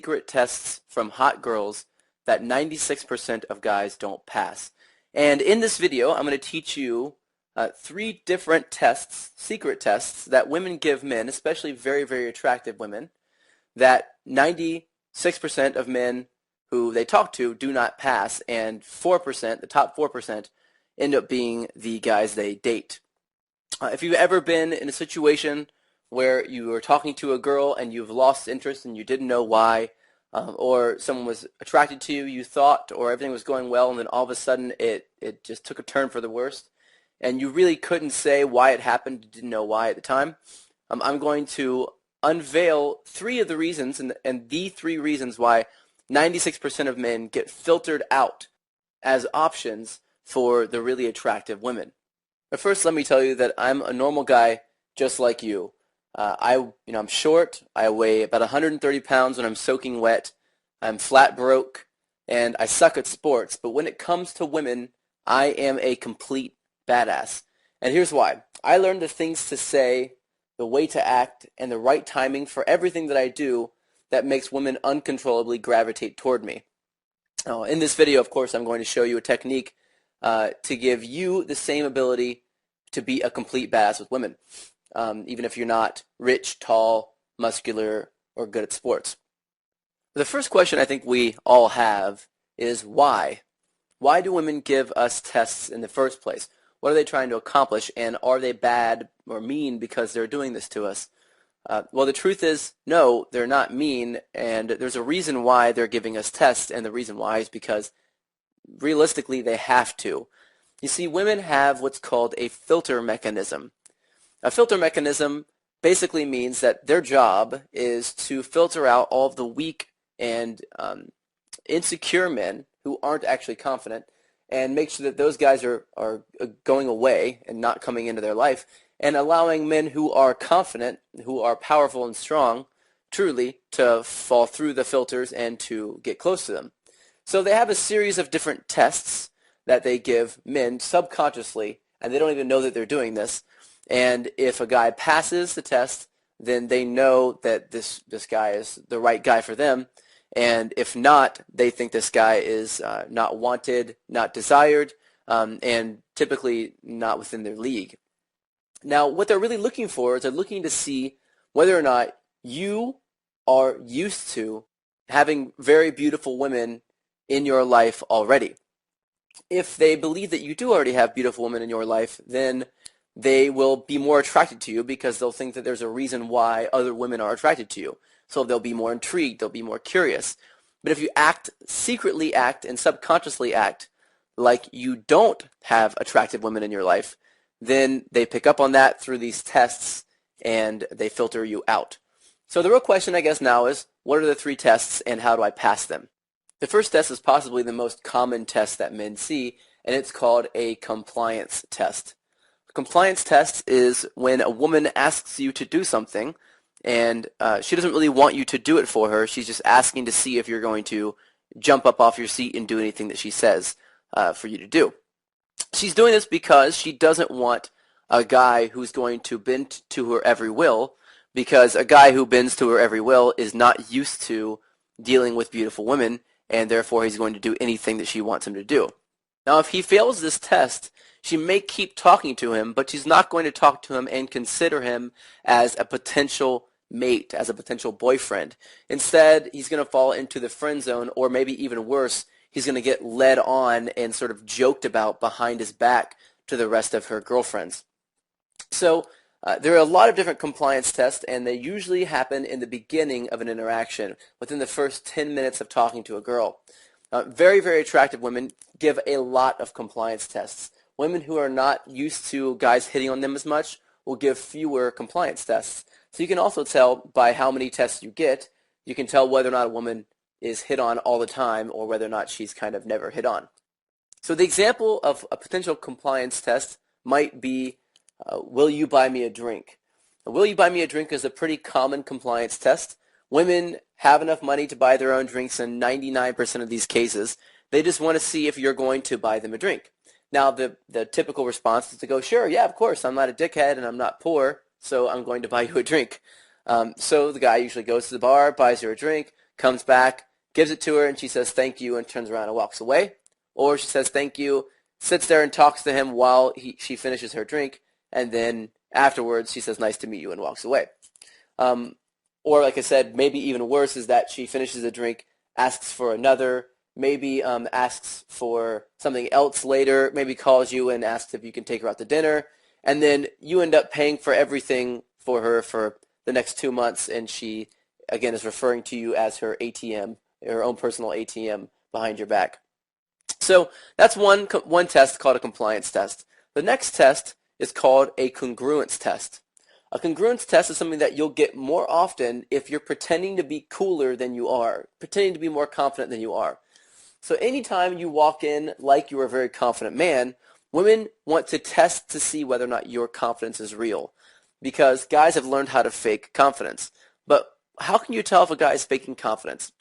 secret tests from hot girls that 96% of guys don't pass. And in this video, I'm going to teach you three different tests, secret tests, that women give men, especially very, very attractive women, that 96% of men who they talk to do not pass, and 4%, the top 4%, end up being the guys they date. If you've ever been in a situation where you were talking to a girl and you've lost interest and you didn't know why, or someone was attracted to you, you thought, or everything was going well, and then all of a sudden it just took a turn for the worst, and you really couldn't say why it happened, you didn't know why at the time, I'm going to unveil three of the reasons, and the three reasons why 96% of men get filtered out as options for the really attractive women. But first, let me tell you that I'm a normal guy just like you. I'm short. I weigh about 130 pounds when I'm soaking wet. I'm flat broke, and I suck at sports. But when it comes to women, I am a complete badass. And here's why. I learned the things to say, the way to act, and the right timing for everything that I do that makes women uncontrollably gravitate toward me. Now, in this video, of course, I'm going to show you a technique to give you the same ability to be a complete badass with women, even if you're not rich, tall, muscular, or good at sports. The first question I think we all have is why? Why do women give us tests in the first place? What are they trying to accomplish, and are they bad or mean because they're doing this to us? Well, the truth is, no, they're not mean, and there's a reason why they're giving us tests, and the reason why is because realistically they have to. You see, women have what's called a filter mechanism. A filter mechanism basically means that their job is to filter out all of the weak and insecure men who aren't actually confident, and make sure that those guys are going away and not coming into their life, and allowing men who are confident, who are powerful and strong, truly, to fall through the filters and to get close to them. So they have a series of different tests that they give men subconsciously, and they don't even know that they're doing this. And if a guy passes the test, then they know that this guy is the right guy for them. And if not, they think this guy is not wanted, not desired, and typically not within their league. Now, what they're really looking for is they're looking to see whether or not you are used to having very beautiful women in your life already. If they believe that you do already have beautiful women in your life, then they will be more attracted to you because they'll think that there's a reason why other women are attracted to you. So they'll be more intrigued, they'll be more curious. But if you secretly act and subconsciously act like you don't have attractive women in your life, then they pick up on that through these tests and they filter you out. So the real question, I guess, now is, what are the three tests and how do I pass them? The first test is possibly the most common test that men see, and it's called a compliance test. A compliance test is when a woman asks you to do something, and she doesn't really want you to do it for her. She's just asking to see if you're going to jump up off your seat and do anything that she says for you to do. She's doing this because she doesn't want a guy who's going to bend to her every will, because a guy who bends to her every will is not used to dealing with beautiful women, and therefore he's going to do anything that she wants him to do. Now, if he fails this test, she may keep talking to him, but she's not going to talk to him and consider him as a potential mate, as a potential boyfriend. Instead, he's going to fall into the friend zone, or maybe even worse, he's going to get led on and sort of joked about behind his back to the rest of her girlfriends. So there are a lot of different compliance tests, and they usually happen in the beginning of an interaction, within the first 10 minutes of talking to a girl. Very, very attractive women give a lot of compliance tests. Women who are not used to guys hitting on them as much will give fewer compliance tests. So you can also tell by how many tests you get, you can tell whether or not a woman is hit on all the time or whether or not she's kind of never hit on. So the example of a potential compliance test might be, will you buy me a drink? Will you buy me a drink is a pretty common compliance test. Women have enough money to buy their own drinks in 99% of these cases. They just want to see if you're going to buy them a drink. Now, the typical response is to go, sure, yeah, of course, I'm not a dickhead and I'm not poor, so I'm going to buy you a drink. So the guy usually goes to the bar, buys her a drink. comes back, gives it to her, and she says thank you and turns around and walks away. Or she says thank you, sits there and talks to him while she finishes her drink, and then afterwards she says nice to meet you and walks away. Or like I said, maybe even worse is that she finishes a drink, asks for another, maybe asks for something else later, maybe calls you and asks if you can take her out to dinner, and then you end up paying for everything for her for the next 2 months, and she, again, is referring to you as her ATM, her own personal ATM behind your back. So that's one test called a compliance test. The next test is called a congruence test. A congruence test is something that you'll get more often if you're pretending to be cooler than you are, pretending to be more confident than you are. So anytime you walk in like you're a very confident man, women want to test to see whether or not your confidence is real, because guys have learned how to fake confidence. But how can you tell if a guy is faking confidence?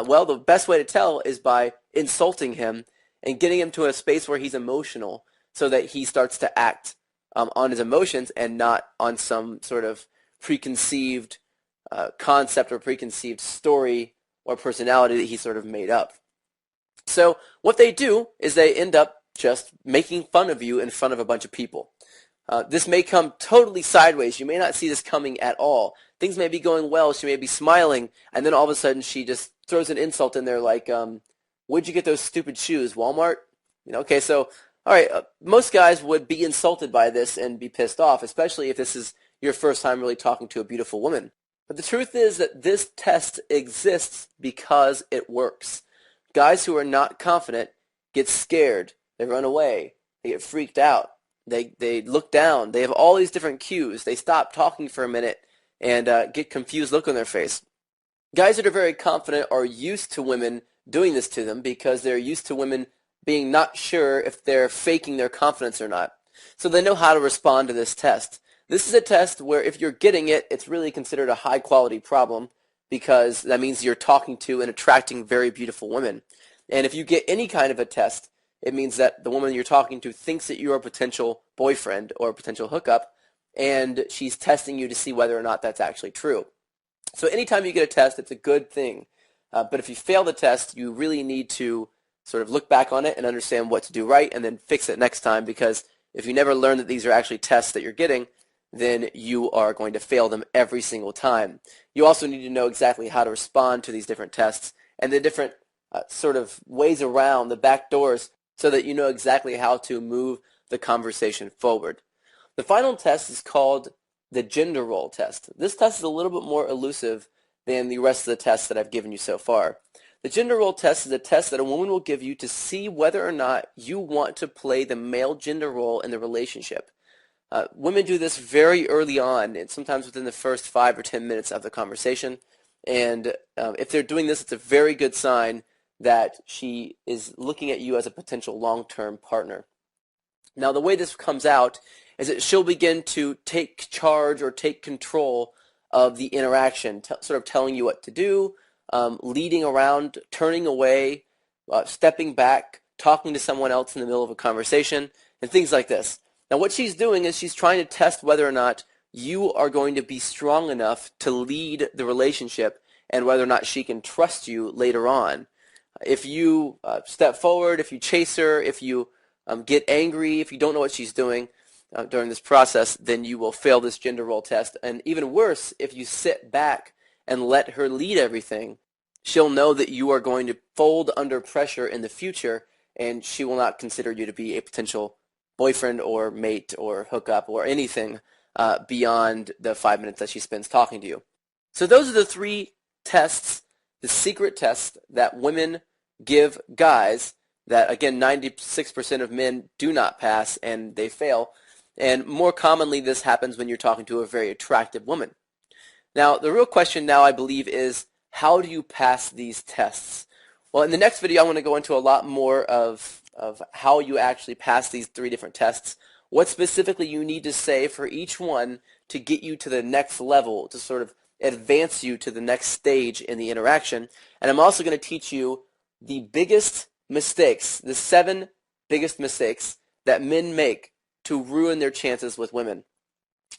Well, the best way to tell is by insulting him and getting him to a space where he's emotional so that he starts to act on his emotions and not on some sort of preconceived concept or preconceived story or personality that he sort of made up. So what they do is they end up just making fun of you in front of a bunch of people. This may come totally sideways. You may not see this coming at all. Things may be going well. She may be smiling, and then all of a sudden she just throws an insult in there like, where'd you get those stupid shoes, Walmart? Okay, so, all right, most guys would be insulted by this and be pissed off, especially if this is your first time really talking to a beautiful woman. But the truth is that this test exists because it works. Guys who are not confident get scared. They run away. They get freaked out. They look down. They have all these different cues. They stop talking for a minute and get confused look on their face. Guys that are very confident are used to women doing this to them because they're used to women being not sure if they're faking their confidence or not. So they know how to respond to this test. This is a test where if you're getting it, it's really considered a high-quality problem because that means you're talking to and attracting very beautiful women. And if you get any kind of a test, it means that the woman you're talking to thinks that you're a potential boyfriend or a potential hookup, and she's testing you to see whether or not that's actually true. So anytime you get a test, it's a good thing. But if you fail the test, you really need to sort of look back on it and understand what to do right and then fix it next time, because if you never learn that these are actually tests that you're getting, then you are going to fail them every single time. You also need to know exactly how to respond to these different tests and the different sort of ways around the back doors so that you know exactly how to move the conversation forward. The final test is called the gender role test. This test is a little bit more elusive than the rest of the tests that I've given you so far. The gender role test is a test that a woman will give you to see whether or not you want to play the male gender role in the relationship. Women do this very early on, and sometimes within the first 5 or 10 minutes of the conversation. And if they're doing this, it's a very good sign that she is looking at you as a potential long-term partner. Now, the way this comes out is that she'll begin to take charge or take control of the interaction, sort of telling you what to do, leading around, turning away, stepping back, talking to someone else in the middle of a conversation, and things like this. Now, what she's doing is she's trying to test whether or not you are going to be strong enough to lead the relationship and whether or not she can trust you later on. If you step forward, if you chase her, if you get angry, if you don't know what she's doing during this process, then you will fail this gender role test. And even worse, if you sit back and let her lead everything, she'll know that you are going to fold under pressure in the future, and she will not consider you to be a potential boyfriend or mate or hookup or anything beyond the 5 minutes that she spends talking to you. So those are the 3 tests, the secret tests that women give guys that, again, 96% of men do not pass and they fail. And more commonly, this happens when you're talking to a very attractive woman. Now, the real question now, I believe, is how do you pass these tests? Well, in the next video, I'm going to go into a lot more of how you actually pass these 3 different tests, what specifically you need to say for each one to get you to the next level, to sort of advance you to the next stage in the interaction. And I'm also going to teach you the biggest mistakes, the 7 biggest mistakes that men make to ruin their chances with women.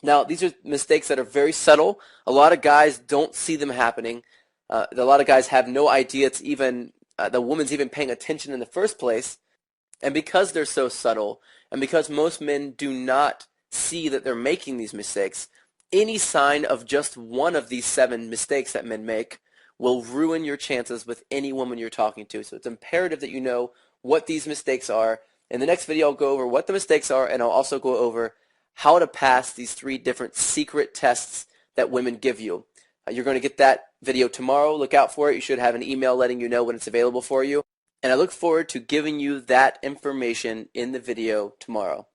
Now, these are mistakes that are very subtle. A lot of guys don't see them happening. A lot of guys have no idea it's even the woman's even paying attention in the first place. And because they're so subtle, and because most men do not see that they're making these mistakes, any sign of just one of these 7 mistakes that men make will ruin your chances with any woman you're talking to. So it's imperative that you know what these mistakes are. In the next video, I'll go over what the mistakes are, and I'll also go over how to pass these 3 different secret tests that women give you. You're going to get that video tomorrow. Look out for it. You should have an email letting you know when it's available for you. And I look forward to giving you that information in the video tomorrow.